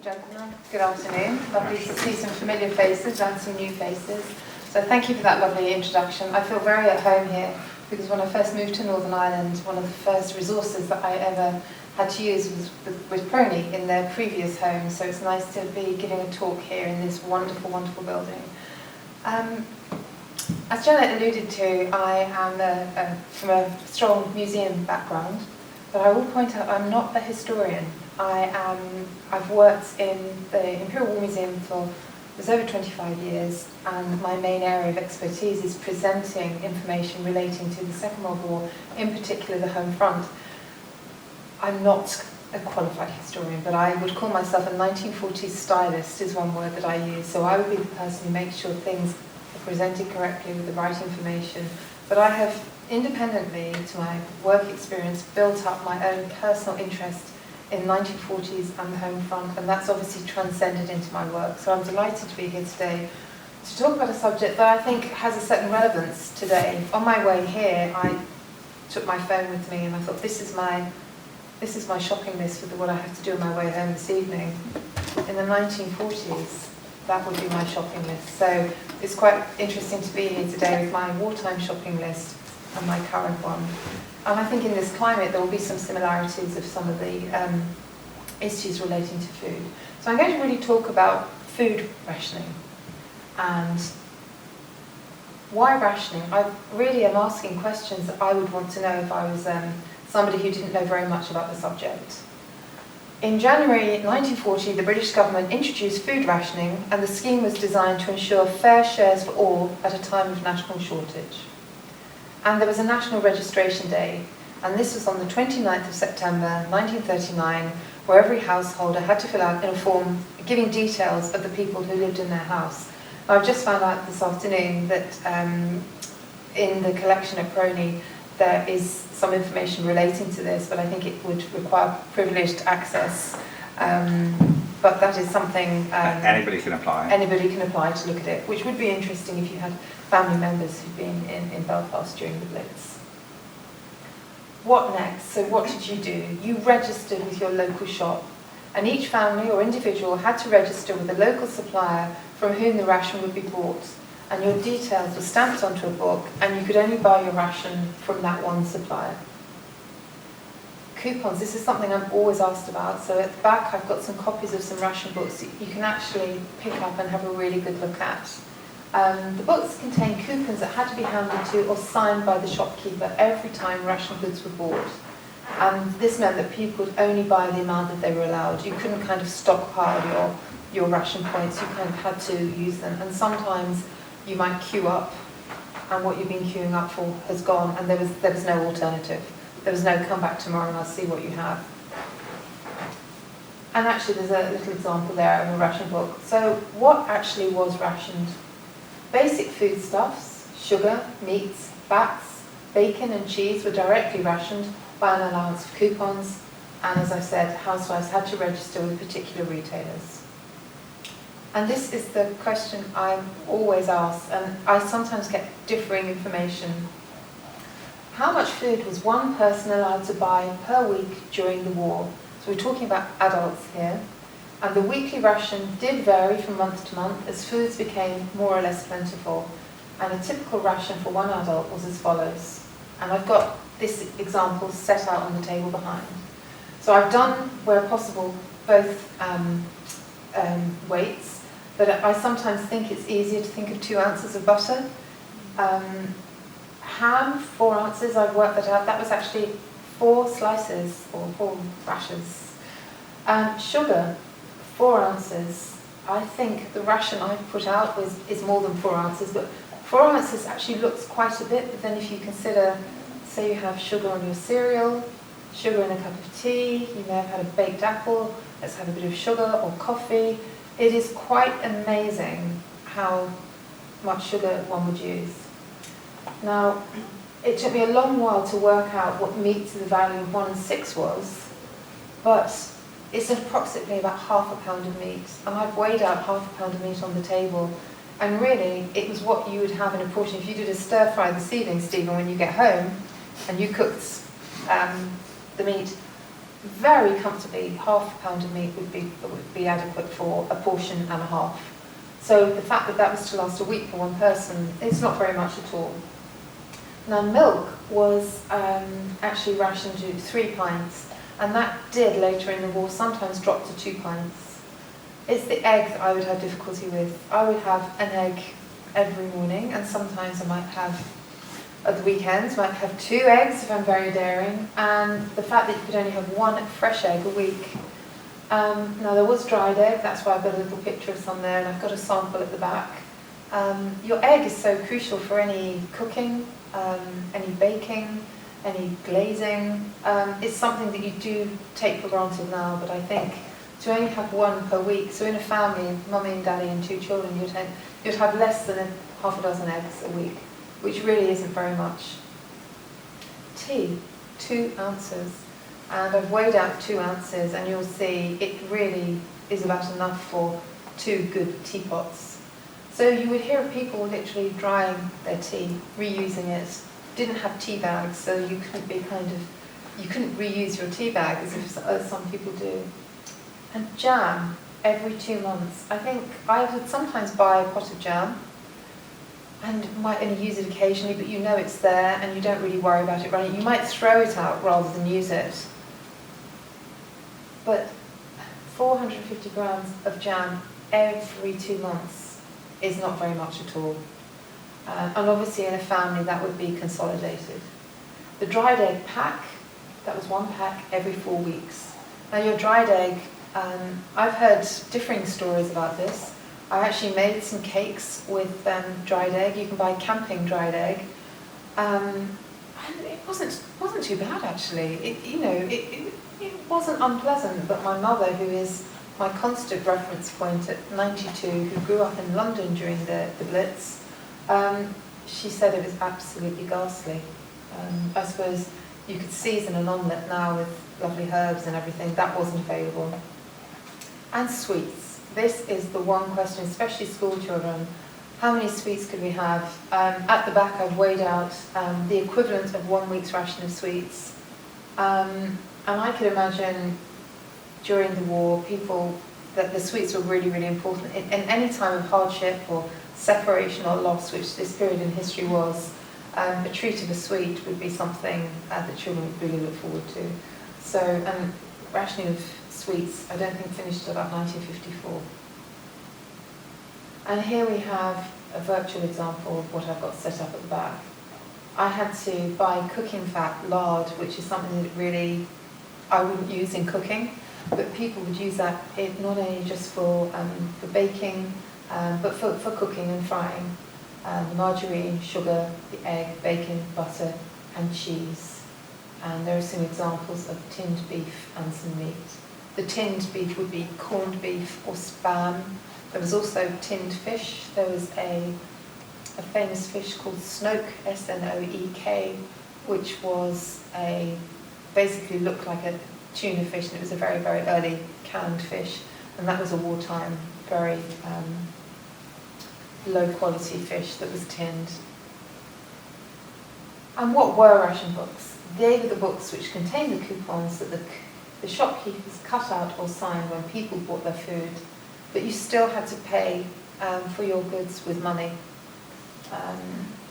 and gentlemen, good afternoon. Lovely to see some familiar faces and some new faces. So thank you for that lovely introduction. I feel very at home here because when I first moved to Northern Ireland, one of the first resources that I ever had to use was PRONI in their previous home. So it's nice to be giving a talk here in this wonderful, wonderful building. As Janet alluded to, I am from a strong museum background, but I will point out I'm not a historian. I've worked in the Imperial War Museum for over 25 years, and my main area of expertise is presenting information relating to the Second World War, in particular the home front. I'm not a qualified historian, but I would call myself a 1940s stylist is one word that I use. So I would be the person who makes sure things are presented correctly with the right information. But I have, independently to my work experience, built up my own personal interest in 1940s and the home front, and that's obviously transcended into my work. So I'm delighted to be here today to talk about a subject that I think has a certain relevance today. On my way here, I took my phone with me and I thought, this is my shopping list for what I have to do on my way home this evening. In the 1940s, that would be my shopping list. So it's quite interesting to be here today with my wartime shopping list and my current one. And I think in this climate there will be some similarities of some of the issues relating to food. So I'm going to really talk about food rationing and why rationing. I really am asking questions that I would want to know if I was somebody who didn't know very much about the subject. In January 1940, the British government introduced food rationing, and the scheme was designed to ensure fair shares for all at a time of national shortage. And there was a national registration day, and this was on the 29th of September 1939, where every householder had to fill out in a form giving details of the people who lived in their house. Now, I've just found out this afternoon that in the collection at PRONI there is some information relating to this, but I think it would require privileged access. But that is something... anybody can apply. Anybody can apply to look at it, which would be interesting if you had family members who'd been in Belfast during the Blitz. What next? So what did you do? You registered with your local shop, and each family or individual had to register with a local supplier from whom the ration would be bought, and your details were stamped onto a book, and you could only buy your ration from that one supplier. Coupons, this is something I'm always asked about. So at the back I've got some copies of some ration books that you can actually pick up and have a really good look at. The books contain coupons that had to be handed to or signed by the shopkeeper every time ration goods were bought. And this meant that people could only buy the amount that they were allowed. You couldn't kind of stockpile your ration points, you kind of had to use them. And sometimes you might queue up and what you've been queuing up for has gone, and there was no alternative. There was no come back tomorrow and I'll see what you have. And actually there's a little example there in the ration book. So what actually was rationed? Basic foodstuffs, sugar, meats, fats, bacon and cheese were directly rationed by an allowance of coupons, and as I said, housewives had to register with particular retailers. And this is the question I'm always asked, and I sometimes get differing information. How much food was one person allowed to buy per week during the war? So we're talking about adults here. And the weekly ration did vary from month to month as foods became more or less plentiful. And a typical ration for one adult was as follows. And I've got this example set out on the table behind. So I've done, where possible, both weights, but I sometimes think it's easier to think of 2 ounces of butter. Ham, 4 ounces, I've worked that out. That was actually 4 slices, or 4 rashers. Sugar, 4 ounces. I think the ration I put out is more than 4 ounces, but 4 ounces actually looks quite a bit, but then if you consider, say you have sugar on your cereal, sugar in a cup of tea, you may have had a baked apple, let's have a bit of sugar or coffee. It is quite amazing how much sugar one would use. Now, it took me a long while to work out what meat to the value of 1 6 was, but it's approximately about half a pound of meat. And I've weighed out half a pound of meat on the table, and really, it was what you would have in a portion. If you did a stir fry this evening, Stephen, when you get home, and you cooked the meat, very comfortably, half a pound of meat would be adequate for a portion and a half. So the fact that that was to last a week for one person, it's not very much at all. Now milk was actually rationed to 3 pints, and that did later in the war sometimes drop to 2 pints. It's the egg that I would have difficulty with. I would have an egg every morning, and sometimes I might have, at the weekends, might have 2 eggs if I'm very daring, and the fact that you could only have 1 fresh egg a week. Now there was dried egg, that's why I've got a little picture of some there, and I've got a sample at the back. Your egg is so crucial for any cooking, any baking, any glazing. It's something that you do take for granted now, but I think to only have 1 per week, so in a family, mummy and daddy and 2 children, you'd have less than half a dozen eggs a week, which really isn't very much. Tea, 2 ounces. And I've weighed out 2 ounces, and you'll see it really is about enough for 2 good teapots. So you would hear of people literally drying their tea, reusing it. Didn't have tea bags, so you couldn't reuse your tea bag as some people do. And jam every 2 months. I think I would sometimes buy a pot of jam, and might only use it occasionally, but you know it's there, and you don't really worry about it running. You might throw it out rather than use it. But 450 grams of jam every 2 months is not very much at all. And obviously in a family that would be consolidated. The dried egg pack, that was 1 pack every 4 weeks. Now your dried egg, I've heard differing stories about this. I actually made some cakes with dried egg. You can buy camping dried egg. And it wasn't too bad actually. It wasn't unpleasant, but my mother, who is my constant reference point at 92, who grew up in London during the Blitz, she said it was absolutely ghastly. I suppose you could season an omelette now with lovely herbs and everything. That wasn't available. And sweets. This is the one question, especially school children. How many sweets could we have? At the back I've weighed out the equivalent of 1 week's ration of sweets. And I could imagine during the war that the sweets were really, really important. In any time of hardship or separation or loss, which this period in history was, a treat of a sweet would be something that children would really look forward to. So, rationing of sweets, I don't think finished until about 1954. And here we have a virtual example of what I've got set up at the back. I had to buy cooking fat, lard, which is something that really I wouldn't use in cooking, but people would use that not only just for baking, but for cooking and frying. The margarine, sugar, the egg, bacon, butter, and cheese. And there are some examples of tinned beef and some meat. The tinned beef would be corned beef or spam. There was also tinned fish. There was a famous fish called snoek, S-N-O-E-K, which was basically looked like a tuna fish, and it was a very, very early canned fish, and that was a wartime, very low quality fish that was tinned. And what were ration books? They were the books which contained the coupons that the shopkeepers cut out or signed when people bought their food, but you still had to pay for your goods with money.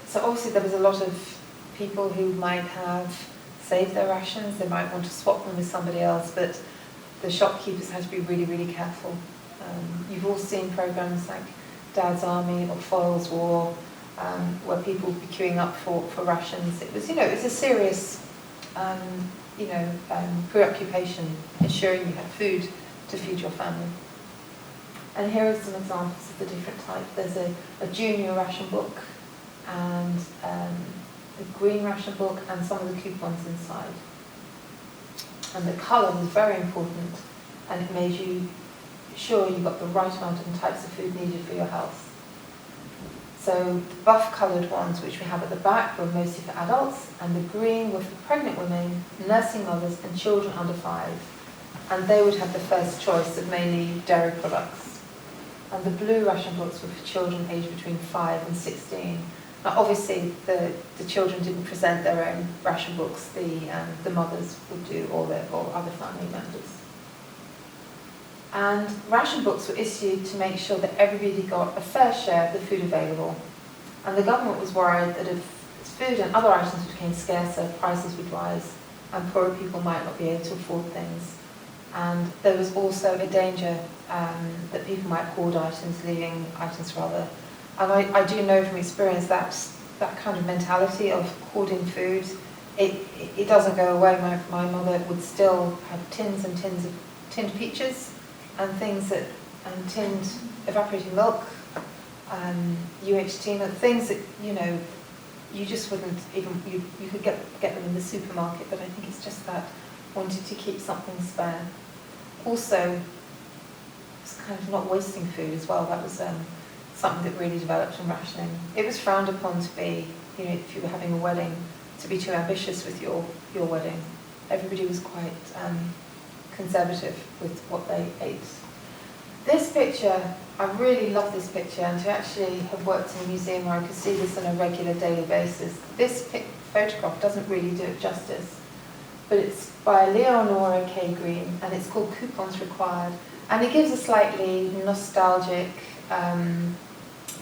So obviously there was a lot of people who might have saved their rations, they might want to swap them with somebody else, but the shopkeepers had to be really, really careful. You've all seen programs like Dad's Army or Foyle's War, where people would be queuing up for rations. It was, it was a serious, preoccupation, ensuring you had food to feed your family. And here are some examples of the different types. There's a junior ration book, and a green ration book, and some of the coupons inside. And the colour was very important, and it made you sure you got the right amount of types of food needed for your health. So the buff-coloured ones, which we have at the back, were mostly for adults, and the green were for pregnant women, nursing mothers, and children under 5. And they would have the first choice of mainly dairy products. And the blue ration books were for children aged between 5 and 16. Now, obviously, the children didn't present their own ration books. The mothers would do, or other family members. And ration books were issued to make sure that everybody got a fair share of the food available. And the government was worried that if food and other items became scarcer, prices would rise, and poorer people might not be able to afford things. And there was also a danger that people might hoard items, leaving items for other. And I do know from experience that that kind of mentality of hoarding food, it doesn't go away. My mother would still have tins and tins of tinned peaches and things that, and tinned evaporating milk, UHT milk, things that, you know, you just wouldn't even, you could get them in the supermarket, but I think it's just that wanted to keep something spare. Also, it's kind of not wasting food as well. That was something that really developed in rationing. It was frowned upon to be, you know, if you were having a wedding, to be too ambitious with your wedding. Everybody was quite conservative with what they ate. This picture, I really love this picture, and to actually have worked in a museum where I could see this on a regular daily basis. This photograph doesn't really do it justice, but it's by Leonora K. Green, and it's called Coupons Required, and it gives a slightly nostalgic,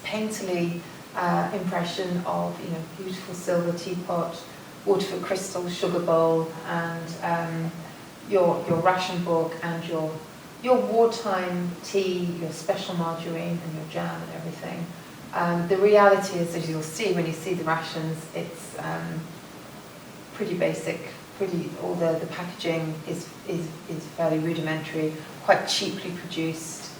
painterly impression of, you know, beautiful silver teapot, Waterford crystal sugar bowl, and your ration book, and your wartime tea, your special margarine, and your jam and everything. The reality is, as you'll see when you see the rations, it's pretty basic. All the packaging is fairly rudimentary, quite cheaply produced,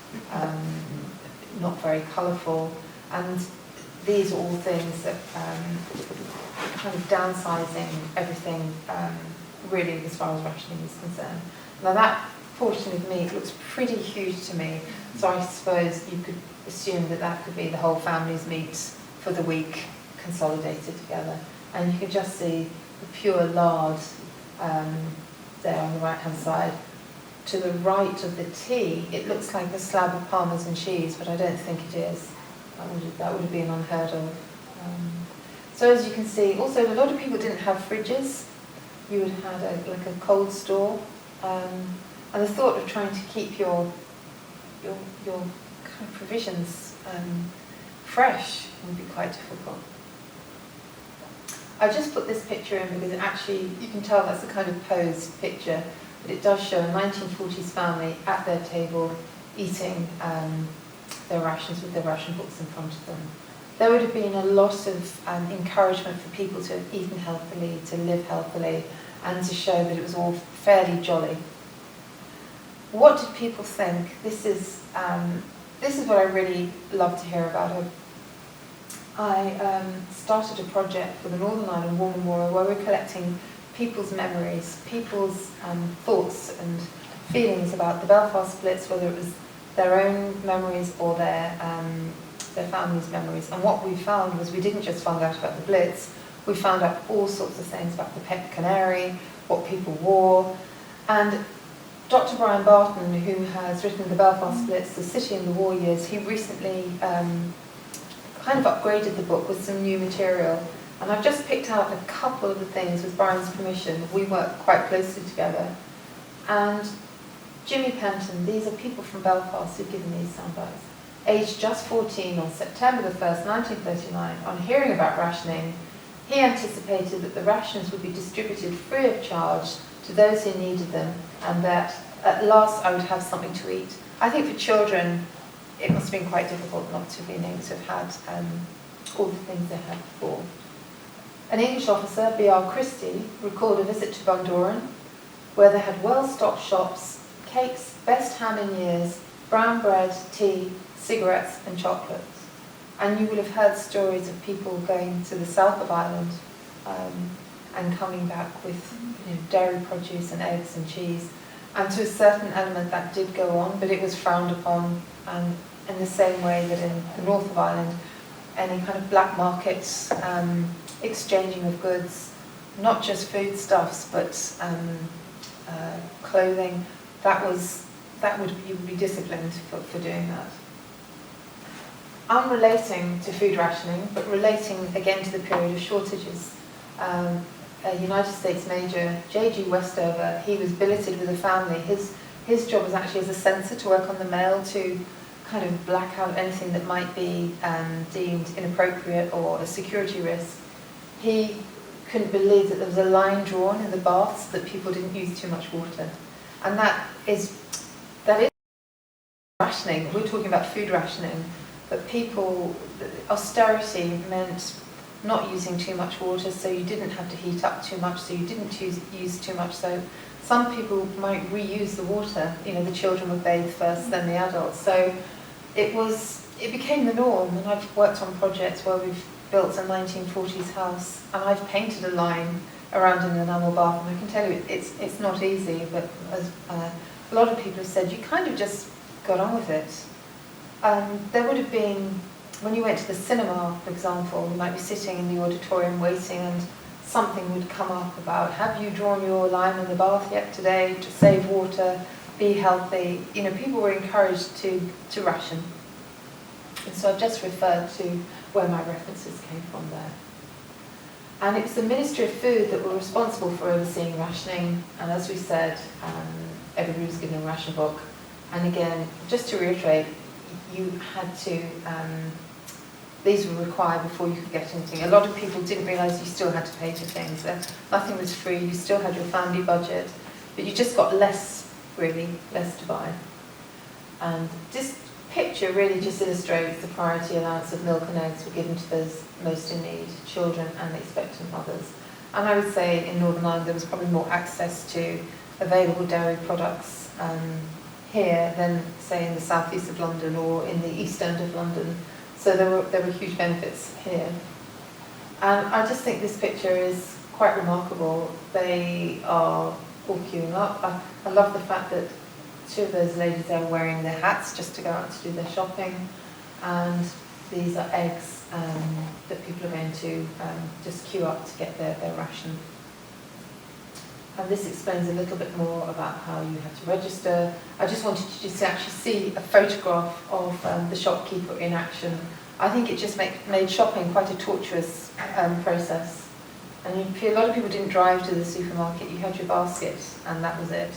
not very colourful, and these are all things that kind of downsizing everything, really, as far as rationing is concerned. Now that portion of meat looks pretty huge to me, so I suppose you could assume that that could be the whole family's meat for the week consolidated together. And you can just see the pure lard there on the right-hand side. To the right of the tea, it looks like a slab of Parmesan cheese, but I don't think it is. That would have been unheard of. So as you can see, also a lot of people didn't have fridges. You would have had like a cold store, and the thought of trying to keep your kind of provisions fresh would be quite difficult. I just put this picture in because it actually, you can tell that's a kind of posed picture, but it does show a 1940s family at their table eating their rations with their ration books in front of them. There would have been a lot of encouragement for people to have eaten healthily, to live healthily, and to show that it was all fairly jolly. What did people think? This is what I really love to hear about. I started a project for the Northern Ireland War Memorial where we're collecting people's memories, people's thoughts and feelings about the Belfast splits, whether it was their own memories or their family's memories. And what we found was we didn't just find out about the Blitz, we found out all sorts of things about the pet canary, what people wore. And Dr. Brian Barton, who has written The Belfast Splits, The City in the War Years, he recently kind of upgraded the book with some new material. And I've just picked out a couple of the things with Brian's permission. We work quite closely together. And Jimmy Penton, these are people from Belfast who've given these soundbites. Aged just 14 on September the 1st, 1939, on hearing about rationing, he anticipated that the rations would be distributed free of charge to those who needed them, and that at last I would have something to eat. I think for children, it must have been quite difficult not to have been able to have had all the things they had before. An English officer, B.R. Christie, recalled a visit to Bundoran, where they had well-stocked shops, cakes, best ham in years, brown bread, tea, cigarettes and chocolates. And you will have heard stories of people going to the south of Ireland and coming back with, you know, dairy produce and eggs and cheese. And to a certain element that did go on, but it was frowned upon, and in the same way that in the north of Ireland, any kind of black markets, exchanging of goods, not just foodstuffs, but clothing, you would be disciplined for doing that. unrelating to food rationing, but relating again to the period of shortages. A United States Major, J.G. Westover, he was billeted with a family. His job was actually as a censor to work on the mail to kind of black out anything that might be deemed inappropriate or a security risk. He couldn't believe that there was a line drawn in the baths that people didn't use too much water. And that is rationing. We're talking about food rationing, but austerity meant not using too much water, so you didn't have to heat up too much, so you didn't use too much. So some people might reuse the water. The children would bathe first, then the adults. So it became the norm, and I've worked on projects where we've built a 1940s house, and I've painted a line around an enamel bath, and I can tell you it's not easy, but as a lot of people have said, you kind of just got on with it. There would have been, when you went to the cinema, for example, you might be sitting in the auditorium waiting, and something would come up about, have you drawn your line in the bath yet today to save water, be healthy? People were encouraged to ration. And so I've just referred to where my references came from there. And it was the Ministry of Food that were responsible for overseeing rationing, and as we said, everybody was given a ration book. And again, just to reiterate, you had to, these were required before you could get anything. A lot of people didn't realise you still had to pay for things. Nothing was free, you still had your family budget, but you just got less to buy. And this picture really just illustrates the priority allowance of milk and eggs were given to those most in need, children and expectant mothers. And I would say in Northern Ireland there was probably more access to available dairy products here than, say, in the southeast of London or in the east end of London. So there were huge benefits here. And I just think this picture is quite remarkable. They are all queuing up. I love the fact that two of those ladies there are wearing their hats just to go out to do their shopping. And these are eggs that people are going to just queue up to get their ration. And this explains a little bit more about how you have to register. I just wanted you to actually see a photograph of the shopkeeper in action. I think it just made shopping quite a torturous process. And a lot of people didn't drive to the supermarket. You had your basket and that was it.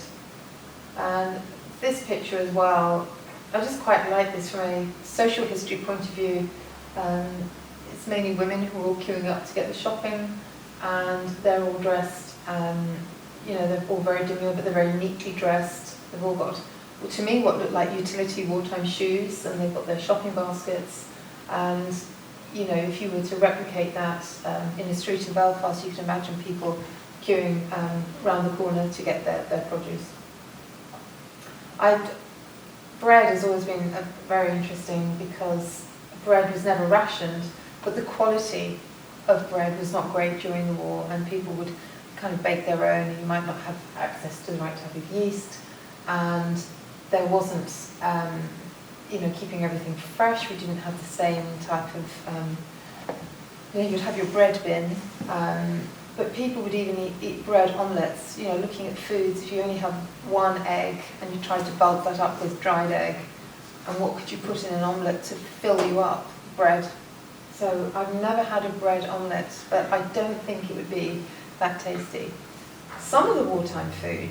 And this picture as well, I just quite like this from a social history point of view. It's mainly women who are all queuing up to get the shopping, and they're all dressed, they're all very demure, but they're very neatly dressed. They've all got, to me, what look like utility wartime shoes, and they've got their shopping baskets. And, if you were to replicate that in a street in Belfast, you can imagine people queuing round the corner to get their produce. Bread has always been very interesting because bread was never rationed, but the quality of bread was not great during the war, and people would kind of bake their own, and you might not have access to the right type of yeast, and there wasn't, keeping everything fresh. We didn't have the same type of, you'd have your bread bin, but people would even eat bread omelettes. Looking at foods, if you only have one egg and you tried to bulk that up with dried egg, and what could you put in an omelette to fill you up? Bread. So I've never had a bread omelette, but I don't think it would be that tasty. Some of the wartime food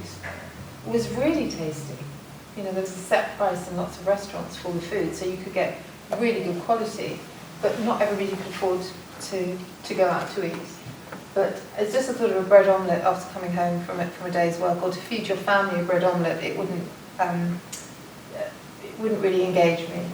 was really tasty. There was a set price in lots of restaurants for the food, so you could get really good quality, but not everybody could afford to go out to eat. But it's just a sort of a bread omelette after coming home from a day's work, or to feed your family a bread omelette, it wouldn't really engage me.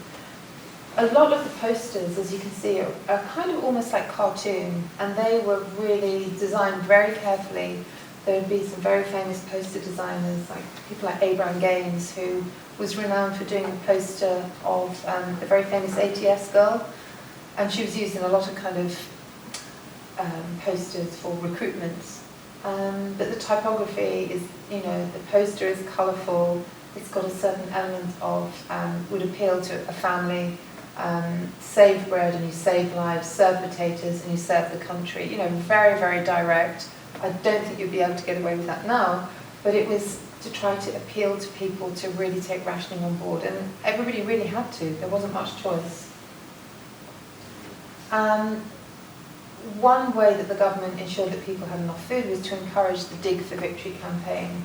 A lot of the posters, as you can see, are kind of almost like cartoon, and they were really designed very carefully. There would be some very famous poster designers, like people like Abraham Gaines, who was renowned for doing a poster of the very famous ATS girl, and she was used in a lot of kind of posters for recruitment. But the typography is, the poster is colourful, it's got a certain element of, would appeal to a family. Save bread and you save lives, serve potatoes and you serve the country. Very, very direct. I don't think you'd be able to get away with that now, but it was to try to appeal to people to really take rationing on board, and everybody really had to. There wasn't much choice. One way that the government ensured that people had enough food was to encourage the Dig for Victory campaign,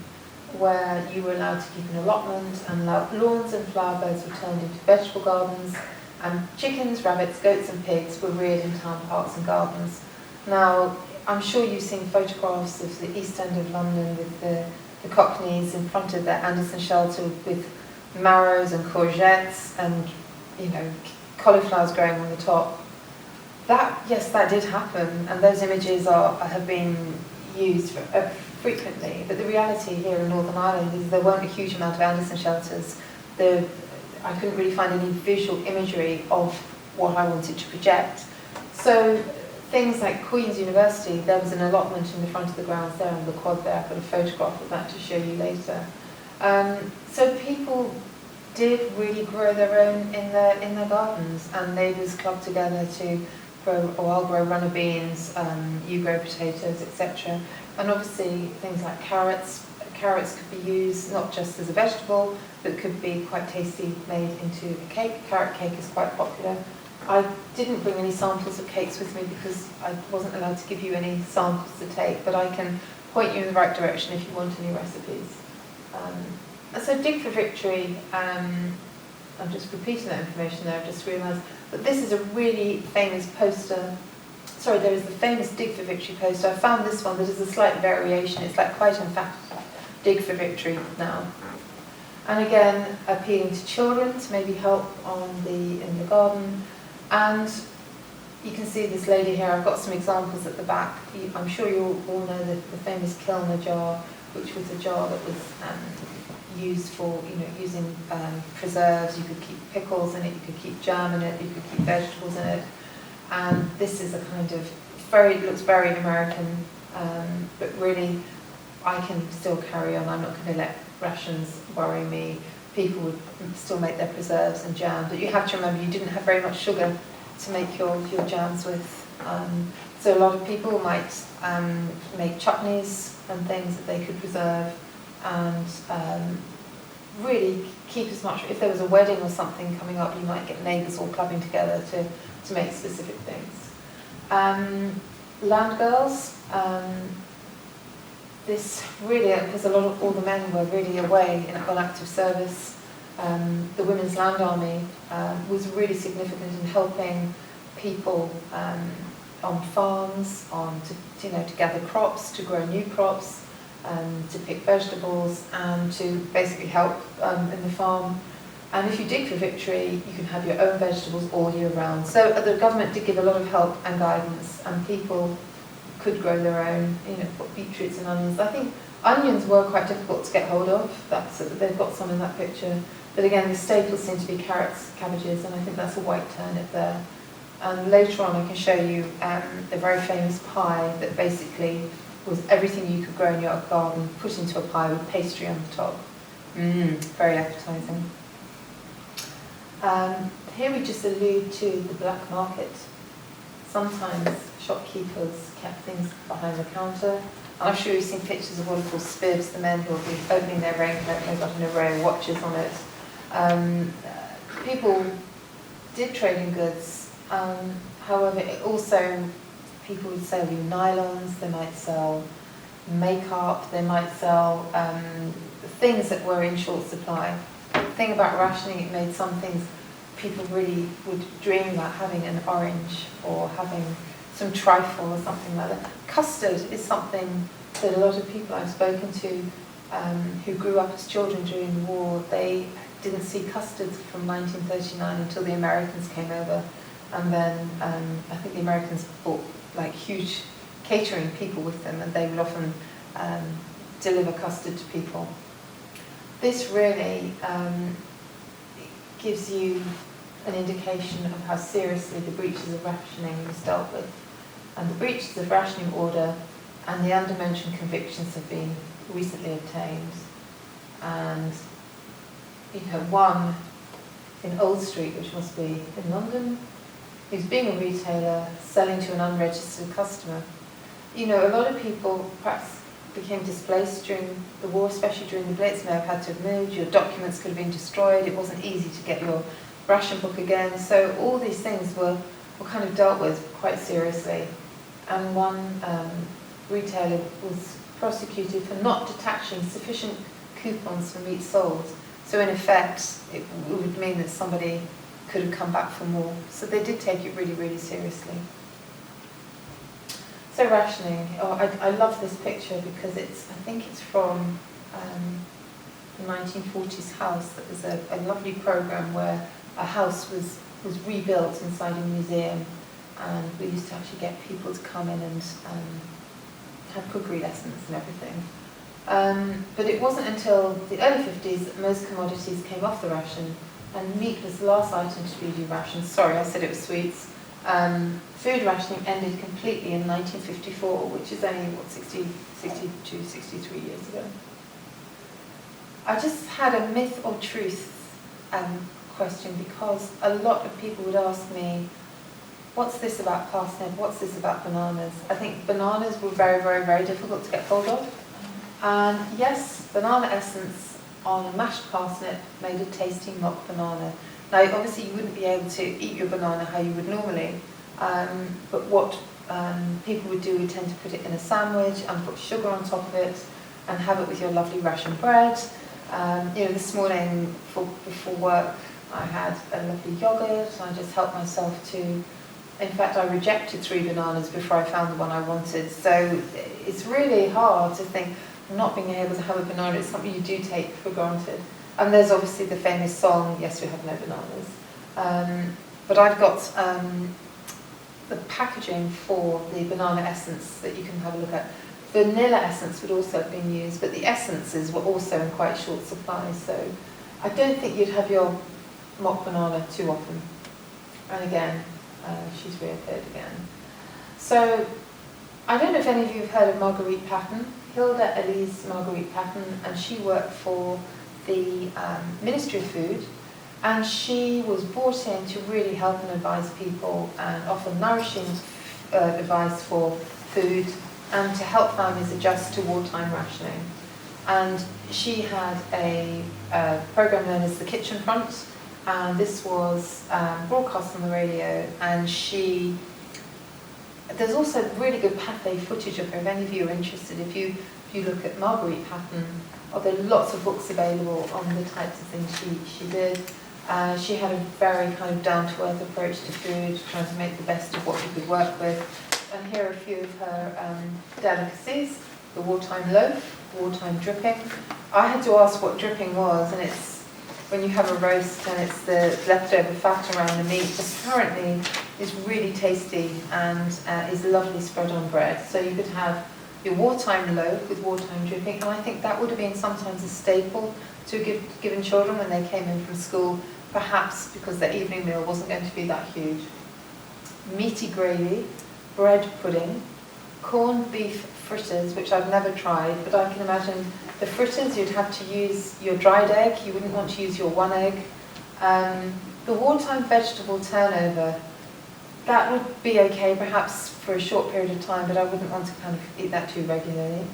where you were allowed to keep an allotment, and lawns and flower beds were turned into vegetable gardens, and chickens, rabbits, goats and pigs were reared in town parks and gardens. Now, I'm sure you've seen photographs of the East End of London with the Cockneys in front of their Anderson shelter with marrows and courgettes and, you know, cauliflowers growing on the top. Yes, that did happen, and those images have been used frequently, but the reality here in Northern Ireland is there weren't a huge amount of Anderson shelters. I couldn't really find any visual imagery of what I wanted to project. So things like Queen's University, there was an allotment in the front of the grounds there on the quad there. I've got a photograph of that to show you later. So people did really grow their own in their gardens, and neighbours clubbed together to grow, or I'll grow runner beans, you grow potatoes, etc. And obviously things like carrots could be used not just as a vegetable, but could be quite tasty made into a cake. Carrot cake is quite popular. I didn't bring any samples of cakes with me because I wasn't allowed to give you any samples to take, but I can point you in the right direction if you want any recipes. So Dig for Victory, I'm just repeating that information there, I've just realised, but this is a really famous poster. Sorry, there is the famous Dig for Victory poster. I found this one that is a slight variation. It's like quite emphatic, Dig for Victory now. And again, appealing to children to maybe help in the garden. And you can see this lady here. I've got some examples at the back. I'm sure you all know the famous Kilner jar, which was a jar that was used for, using preserves. You could keep pickles in it, you could keep jam in it, you could keep vegetables in it. And this is a kind of it looks very American, but really I can still carry on. I'm not going to let rations worry me. People would still make their preserves and jam, but you have to remember you didn't have very much sugar to make your jams with. So a lot of people might make chutneys and things that they could preserve, and really keep as much. If there was a wedding or something coming up, you might get neighbours all clubbing together to make specific things. Land girls. This really, because all the men were really away on active service. The Women's Land Army was really significant in helping people on farms, to gather crops, to grow new crops, to pick vegetables, and to basically help in the farm. And if you dig for victory, you can have your own vegetables all year round. So the government did give a lot of help and guidance, and people could grow their own, beetroots and onions. I think onions were quite difficult to get hold of. They've got some in that picture. But again, the staples seem to be carrots, cabbages, and I think that's a white turnip there. And later on I can show you a very famous pie that basically was everything you could grow in your garden put into a pie with pastry on the top. Very appetising. Here we just allude to the black market. Sometimes shopkeepers kept things behind the counter. And I'm sure you've seen pictures of what are called spibs, the men who will be opening their raincoat and they've got an array of watches on it. People did trade in goods. However, people would sell you nylons, they might sell makeup, they might sell things that were in short supply. The thing about rationing, it made some things people really would dream about having an orange or having some trifle or something like that. Custard is something that a lot of people I've spoken to who grew up as children during the war, they didn't see custards from 1939 until the Americans came over. And then I think the Americans brought like huge catering people with them, and they would often deliver custard to people. This really gives you an indication of how seriously the breaches of rationing was dealt with. And the breaches of rationing order and the undermentioned convictions have been recently obtained. And one in Old Street, which must be in London, who's being a retailer, selling to an unregistered customer. A lot of people perhaps became displaced during the war, especially during the Blitz, may have had to have moved, your documents could have been destroyed, it wasn't easy to get your ration book again, so all these things were were kind of dealt with quite seriously. And one retailer was prosecuted for not detaching sufficient coupons for meat sold. So in effect, it would mean that somebody could have come back for more. So they did take it really, really seriously. So rationing. Oh, I love this picture because I think it's from the 1940s house. That was a lovely program where a house was rebuilt inside a museum, and we used to actually get people to come in and have cookery lessons and everything. But it wasn't until the early 50s that most commodities came off the ration, and meat was the last item to be rationed. Sorry, I said it was sweets. Food rationing ended completely in 1954, which is only, 62, 63 years ago. I just had a myth or truth question, because a lot of people would ask me, what's this about parsnip? What's this about bananas? I think bananas were very, very, very difficult to get hold of. And yes, banana essence on a mashed parsnip made a tasty mock banana. Now, obviously, you wouldn't be able to eat your banana how you would normally, but what people would do would tend to put it in a sandwich and put sugar on top of it and have it with your lovely ration bread. This morning before work, I had a lovely yogurt, and I just helped myself to. In fact, I rejected 3 bananas before I found the one I wanted. So it's really hard to think, not being able to have a banana is something you do take for granted. And there's obviously the famous song, Yes, We Have No Bananas. But I've got the packaging for the banana essence that you can have a look at. Vanilla essence would also have been used, but the essences were also in quite short supply. So I don't think you'd have your mock banana too often. And again, she's reappeared again. So I don't know if any of you have heard of Marguerite Patton, Hilda Elise Marguerite Patton, and she worked for the Ministry of Food, and she was brought in to really help and advise people and offer nourishing advice for food and to help families adjust to wartime rationing. And she had a program known as The Kitchen Front, and this was broadcast on the radio, and there's also really good pathé footage of her. If any of you are interested, if you look at Marguerite Patton, there are lots of books available on the types of things she did. She had a very kind of down-to-earth approach to food, trying to make the best of what you could work with. And here are a few of her delicacies: the wartime loaf, wartime dripping. I had to ask what dripping was, and it's when you have a roast and it's the leftover fat around the meat. Apparently, it's really tasty and is lovely spread on bread. So you could have your wartime loaf with wartime dripping, and I think that would have been sometimes a staple to given children when they came in from school, perhaps because their evening meal wasn't going to be that huge. Meaty gravy, bread pudding, corned beef fritters, which I've never tried, but I can imagine the fritters, you'd have to use your dried egg, you wouldn't want to use your one egg. The wartime vegetable turnover, that would be okay perhaps for a short period of time, but I wouldn't want to kind of eat that too regularly.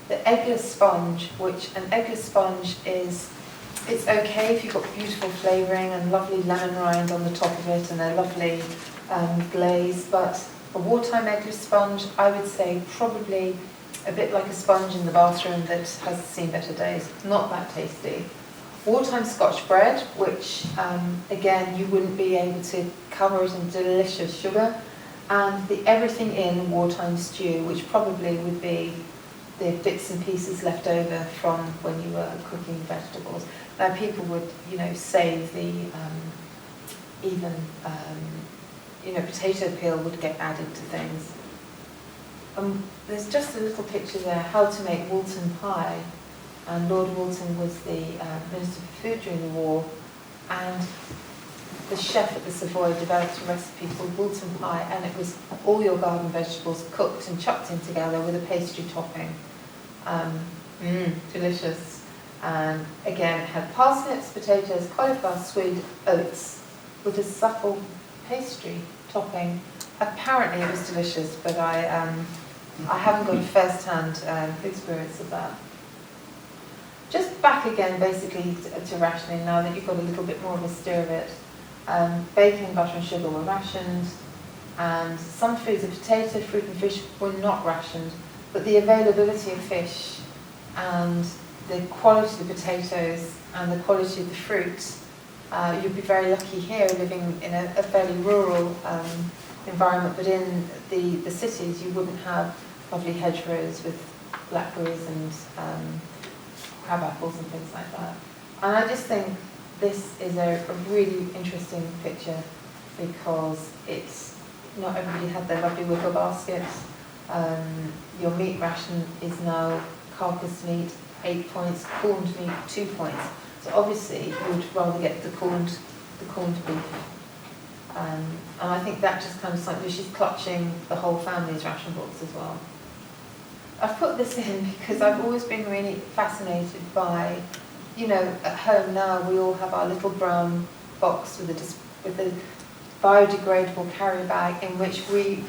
The eggless sponge, which an eggless sponge is, it's okay if you've got beautiful flavouring and lovely lemon rind on the top of it and a lovely glaze, but a wartime eggless sponge, I would say probably a bit like a sponge in the bathroom that has seen better days. Not that tasty. Wartime Scotch bread, which again you wouldn't be able to cover it in delicious sugar, and the everything in wartime stew, which probably would be the bits and pieces left over from when you were cooking vegetables. Now people would, save the potato peel would get added to things. There's just a little picture there, how to make Wilton pie. And Lord Wilton was the Minister for Food during the war, and the chef at the Savoy developed a recipe called Wilton pie, and it was all your garden vegetables cooked and chucked in together with a pastry topping. Delicious. And again, it had parsnips, potatoes, cauliflower, swede, oats, with a supple pastry topping. Apparently it was delicious, but I haven't got a first-hand experience of that. Just back again, basically, to rationing now that you've got a little bit more of a steer of it. Bacon, butter and sugar were rationed. And some foods, like potato, fruit and fish, were not rationed, but the availability of fish and the quality of the potatoes and the quality of the fruit, you'd be very lucky here living in a fairly rural environment, but in the cities you wouldn't have lovely hedgerows with blackberries and crab apples and things like that. And I just think this is a really interesting picture because it's not everybody had their lovely wicker baskets. Your meat ration is now carcass meat, 8 points, corned meat, 2 points. So obviously you would rather get the corned beef. And I think that just kind of like she's clutching the whole family's ration books as well. I've put this in because I've always been really fascinated by, you know, at home now we all have our little brown box with a biodegradable carrier bag in which we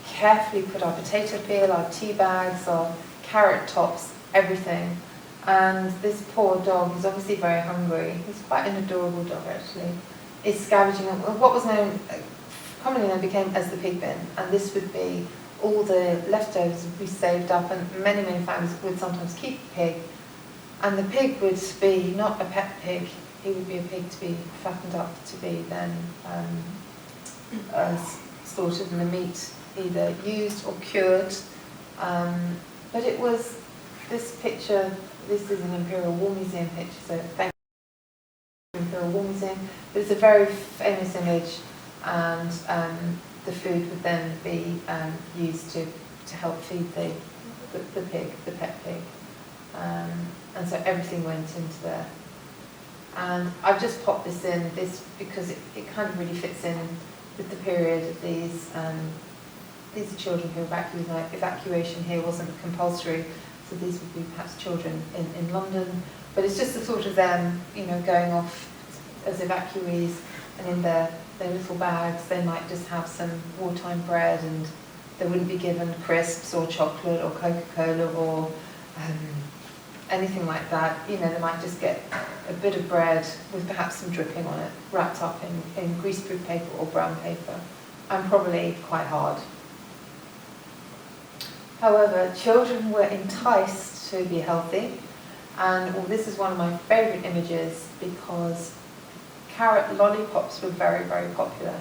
carefully put our potato peel, our tea bags, our carrot tops, everything. And this poor dog is obviously very hungry. He's quite an adorable dog actually. Is scavenging what was known, commonly known, became as the pig bin. And this would be all the leftovers would be saved up, and many families would sometimes keep a pig. And the pig would be not a pet pig, he would be a pig to be fattened up to be then slaughtered and the meat either used or cured. But it was this picture, this is an Imperial War Museum picture, so thank you Imperial War Museum, but it's a very famous image, and the food would then be used to help feed the pig, the pet pig. And so everything went into there. And I've just popped this in because it kind of really fits in with the period of these are children who evacuation here wasn't compulsory, so these would be perhaps children in London, but it's just the thought of them, you know, going off as evacuees, and in their little bags they might just have some wartime bread, and they wouldn't be given crisps or chocolate or Coca-Cola or anything like that. You know, they might just get a bit of bread with perhaps some dripping on it, wrapped up in greaseproof paper or brown paper, and probably quite hard. However, children were enticed to be healthy, and this is one of my favourite images because carrot lollipops were very, very popular.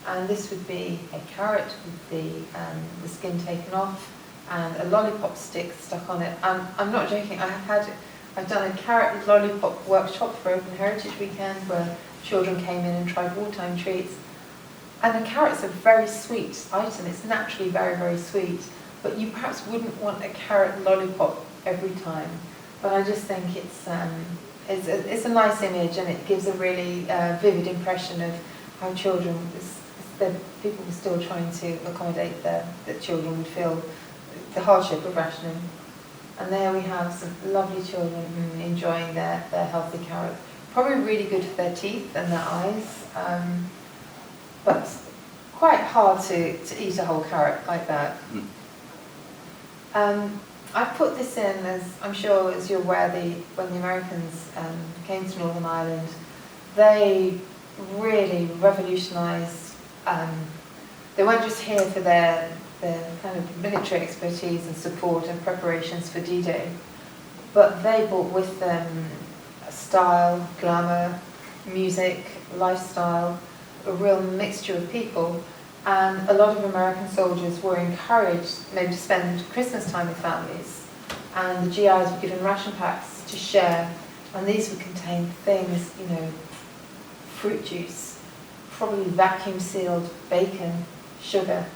And this would be a carrot with the skin taken off and a lollipop stick stuck on it. I'm not joking, I've done a carrot lollipop workshop for Open Heritage Weekend where children came in and tried wartime treats. And the carrot's a very sweet item, it's naturally very, very sweet, but you perhaps wouldn't want a carrot lollipop every time. But I just think it's a nice image, and it gives a really vivid impression of how children, people were still trying to accommodate that children would feel the hardship of rationing. And there we have some lovely children enjoying their healthy carrot. Probably really good for their teeth and their eyes, but quite hard to eat a whole carrot like that. I've put this in, as I'm sure as you're aware, when the Americans came to Northern Ireland, they really revolutionised. They weren't just here for their kind of military expertise and support and preparations for D-Day, but they brought with them style, glamour, music, lifestyle, a real mixture of people. And a lot of American soldiers were encouraged maybe to spend Christmas time with families, and the GIs were given ration packs to share, and these would contain things, you know, fruit juice, probably vacuum sealed bacon, sugar,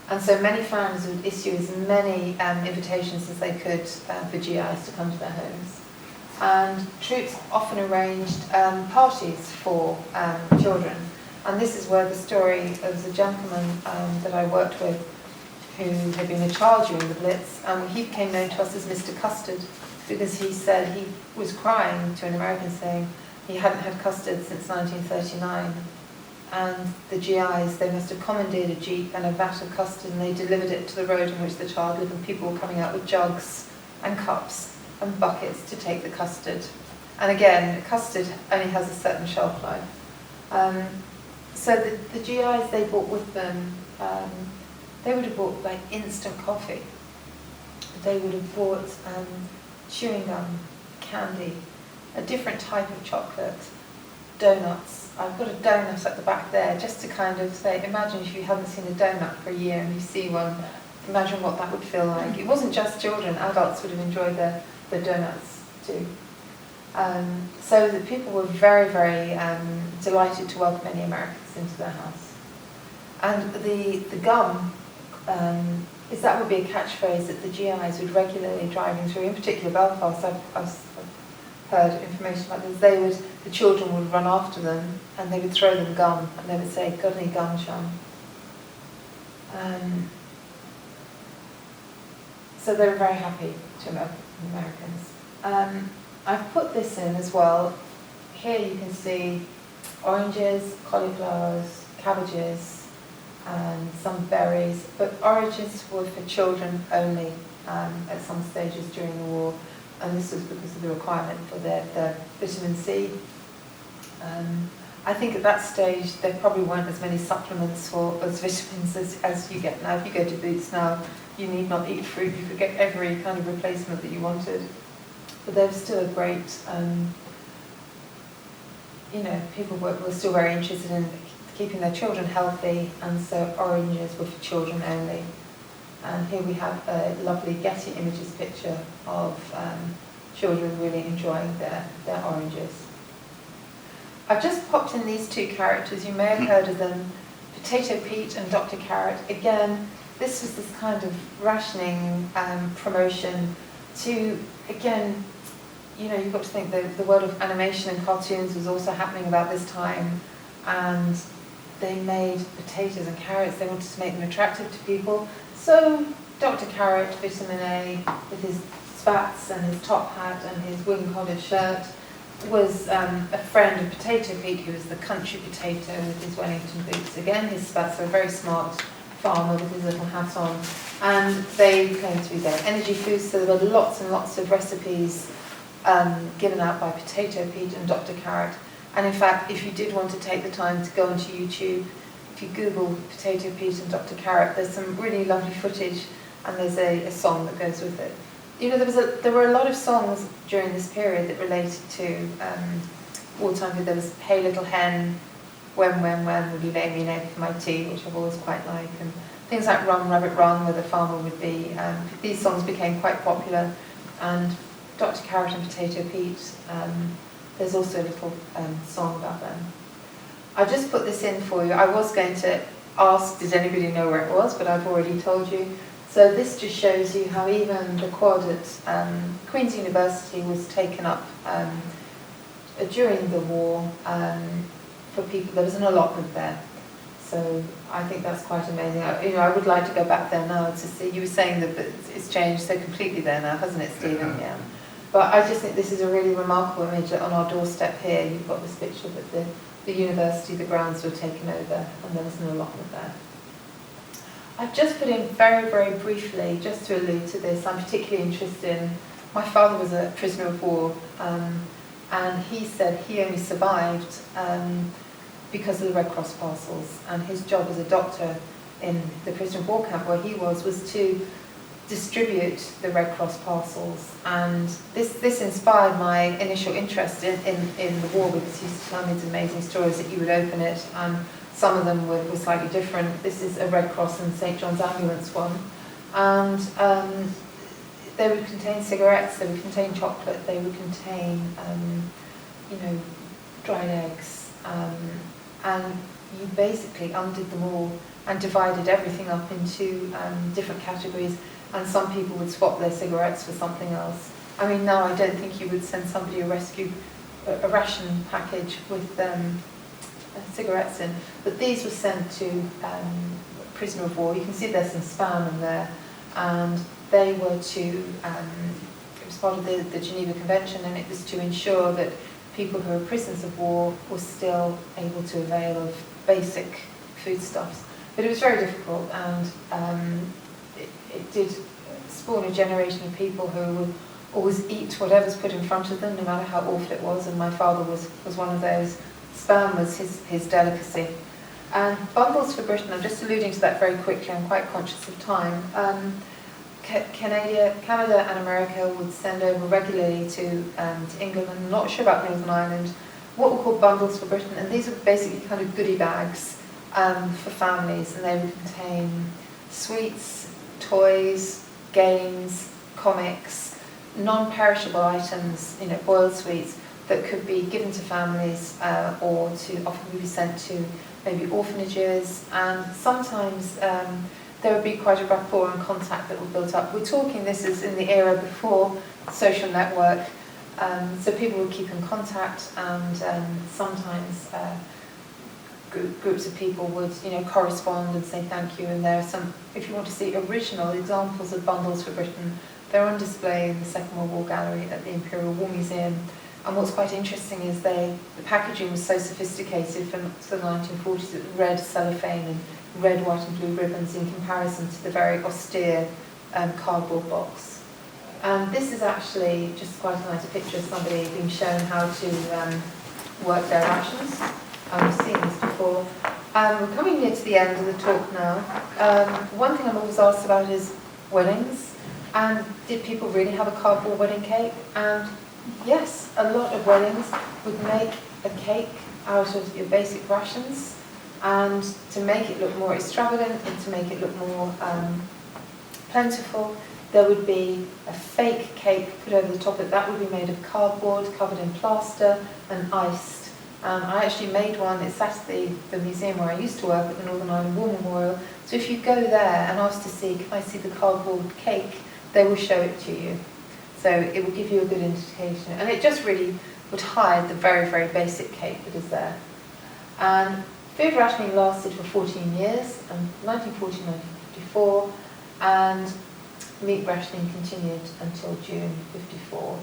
and so many families would issue as many invitations as they could for GIs to come to their homes. And troops often arranged parties for children. And this is where the story of the gentleman that I worked with, who had been a child during the Blitz, he became known to us as Mr. Custard, because he said he was crying to an American saying he hadn't had custard since 1939. And the GIs, they must have commandeered a jeep and a vat of custard, and they delivered it to the road in which the child lived, and people were coming out with jugs and cups and buckets to take the custard. And again, custard only has a certain shelf life. So the GIs, they brought with them they would have bought like instant coffee. They would have bought chewing gum, candy, a different type of chocolate, donuts. I've got a donut at the back there just to kind of say, imagine if you hadn't seen a donut for a year and you see one, imagine what that would feel like. It wasn't just children, adults would have enjoyed the donuts too. So the people were very, very delighted to welcome any Americans into their house. And the gum, that would be a catchphrase that the GIs would regularly driving through, in particular Belfast. I've heard information about this. The children would run after them and they would throw them gum and they would say, "Got any gum, chum?" So they were very happy to Americans. I've put this in as well. Here you can see oranges, cauliflowers, cabbages, and some berries, but oranges were for children only at some stages during the war, and this was because of the requirement for their vitamin C. I think at that stage there probably weren't as many supplements as vitamins as you get now. If you go to Boots now, you need not eat fruit, you could get every kind of replacement that you wanted. But there was still a great, people were still very interested in keeping their children healthy, and so oranges were for children only. And here we have a lovely Getty Images picture of children really enjoying their oranges. I've just popped in these two characters, you may have heard of them, Potato Pete and Dr. Carrot. Again, this was this kind of rationing promotion to, again, you've got to think the world of animation and cartoons was also happening about this time, and they made potatoes and carrots, they wanted to make them attractive to people. So Dr. Carrot, vitamin A, with his spats and his top hat and his wing-collared shirt, was a friend of Potato Pete, who was the country potato with his Wellington boots. Again, his spats, a very smart farmer with his little hat on. And they claimed to be their energy foods, so there were lots and lots of recipes given out by Potato Pete and Dr. Carrot. And in fact, if you did want to take the time to go onto YouTube, if you Google Potato Pete and Dr. Carrot, there's some really lovely footage, and there's a song that goes with it. There were a lot of songs during this period that related to wartime. There was "Hey Little Hen," when will you lay me an egg for my tea," which I've always quite liked, and things like "Run Rabbit Run," where the farmer would be. These songs became quite popular, and Dr. Carrot and Potato Pete, there's also a little song about them. I just put this in for you. I was going to ask, did anybody know where it was, but I've already told you. So this just shows you how even the quad at Queen's University was taken up during the war for people. There was an allotment there. So I think that's quite amazing. I would like to go back there now to see. You were saying that it's changed so completely there now, hasn't it, Stephen? Yeah. But I just think this is a really remarkable image. On our doorstep here, you've got this picture that the university, the grounds were taken over, and there was an allotment there. I've just put in very, very briefly, just to allude to this, I'm particularly interested in, my father was a prisoner of war, and he said he only survived because of the Red Cross parcels, and his job as a doctor in the prisoner of war camp where he was to distribute the Red Cross parcels. And this inspired my initial interest in the war, because he used to tell me these amazing stories that he would open it, and some of them were slightly different. This is a Red Cross and St. John's Ambulance one. And they would contain cigarettes, they would contain chocolate, they would contain, dried eggs. And you basically undid them all and divided everything up into different categories. And some people would swap their cigarettes for something else. I mean, now I don't think you would send somebody a ration package with cigarettes in, but these were sent to prisoner of war. You can see there's some spam in there, and they were it was part of the Geneva Convention, and it was to ensure that people who were prisoners of war were still able to avail of basic foodstuffs. But it was very difficult, and it did spawn a generation of people who would always eat whatever's put in front of them, no matter how awful it was, and my father was one of those. Spam was his delicacy. And Bundles for Britain, I'm just alluding to that very quickly, I'm quite conscious of time. Canada and America would send over regularly to England. I'm not sure about Northern Ireland. What were called Bundles for Britain, and these are basically kind of goodie bags for families, and they would contain sweets, toys, games, comics, non-perishable items, boiled sweets that could be given to families or to often be sent to maybe orphanages, and sometimes there would be quite a rapport and contact that were built up. We're talking, this is in the era before social network, so people would keep in contact, and sometimes groups of people would correspond and say thank you, and there are some, if you want to see original examples of Bundles for Britain, they're on display in the Second World War Gallery at the Imperial War Museum. And what's quite interesting is the packaging was so sophisticated for the 1940s, it was red cellophane and red, white and blue ribbons in comparison to the very austere cardboard box. And this is actually just quite a nice picture of somebody being shown how to work their rations. We've seen this before. We're coming near to the end of the talk now. One thing I'm always asked about is weddings. And did people really have a cardboard wedding cake? And yes, a lot of weddings would make a cake out of your basic rations, and to make it look more extravagant and to make it look more plentiful, there would be a fake cake put over the top of it. That would be made of cardboard, covered in plaster and iced. I actually made one. It's at the museum where I used to work at the Northern Ireland War Memorial. So if you go there and ask to see, can I see the cardboard cake, they will show it to you. So it will give you a good indication. And it just really would hide the very, very basic cake that is there. And food rationing lasted for 14 years, 1940 1954, and meat rationing continued until June 54.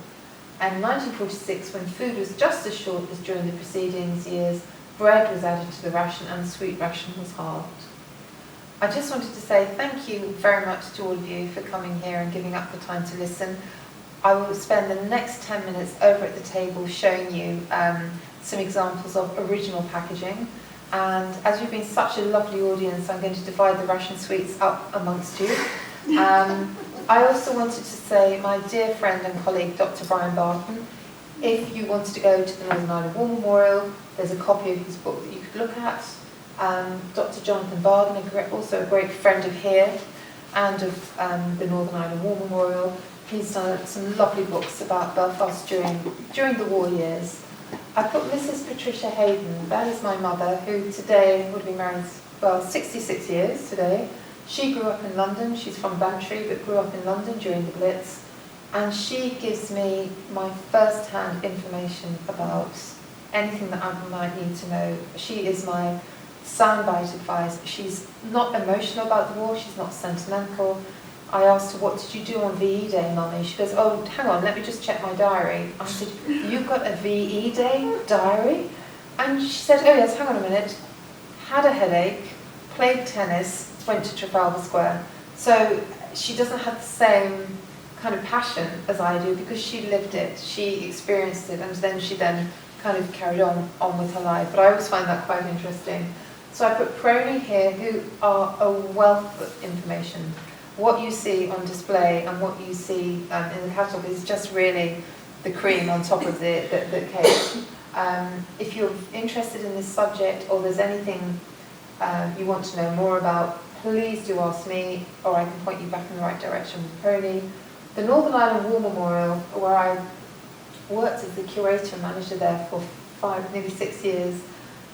And in 1946, when food was just as short as during the preceding years, bread was added to the ration and the sweet ration was halved. I just wanted to say thank you very much to all of you for coming here and giving up the time to listen. I will spend the next 10 minutes over at the table showing you some examples of original packaging. And as you've been such a lovely audience, I'm going to divide the ration sweets up amongst you. I also wanted to say, my dear friend and colleague, Dr. Brian Barton, if you wanted to go to the Northern Ireland War Memorial, there's a copy of his book that you could look at. Dr. Jonathan Barden, also a great friend of here and of the Northern Ireland War Memorial. He's done some lovely books about Belfast during the war years. I put Mrs. Patricia Hayden, that is my mother, who today would have been married, 66 years today. She grew up in London. She's from Bantry, but grew up in London during the Blitz. And she gives me my first-hand information about anything that I might need to know. She is my soundbite advice. She's not emotional about the war. She's not sentimental. I asked her, what did you do on VE Day, Mummy? She goes, oh, hang on, let me just check my diary. I said, you've got a VE Day diary? And she said, oh yes, hang on a minute. Had a headache, played tennis, went to Trafalgar Square. So she doesn't have the same kind of passion as I do because she lived it, she experienced it, and then she kind of carried on with her life. But I always find that quite interesting. So I put PRONI here, who are a wealth of information. What you see on display and what you see in the catalogue is just really the cream on top of the cake. If you're interested in this subject or there's anything you want to know more about, please do ask me, or I can point you back in the right direction with PRONI. The Northern Ireland War Memorial, where I worked as the curator and manager there for nearly 6 years,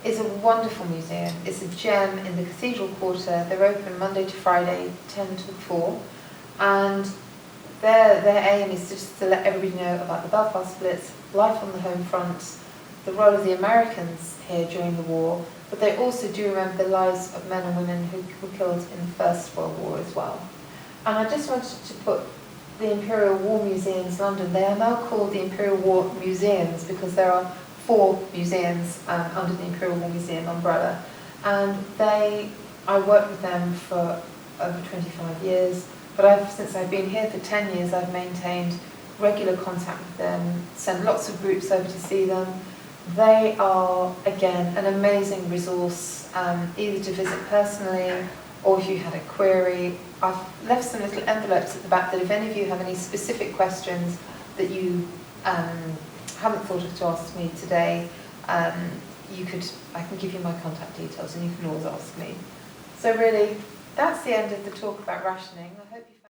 is a wonderful museum. It's a gem in the Cathedral Quarter. They're open Monday to Friday, 10 to 4. And their aim is just to let everybody know about the Belfast Blitz, life on the home front, the role of the Americans here during the war, but they also do remember the lives of men and women who were killed in the First World War as well. And I just wanted to put the Imperial War Museums London, they are now called the Imperial War Museums because there are 4 museums under the Imperial War Museum umbrella. And I worked with them for over 25 years, but since I've been here for 10 years, I've maintained regular contact with them, sent lots of groups over to see them. They are, again, an amazing resource, either to visit personally or if you had a query. I've left some little envelopes at the back that if any of you have any specific questions that you haven't thought of to ask me today, I can give you my contact details and you can always ask me. So really, that's the end of the talk about rationing. I hope you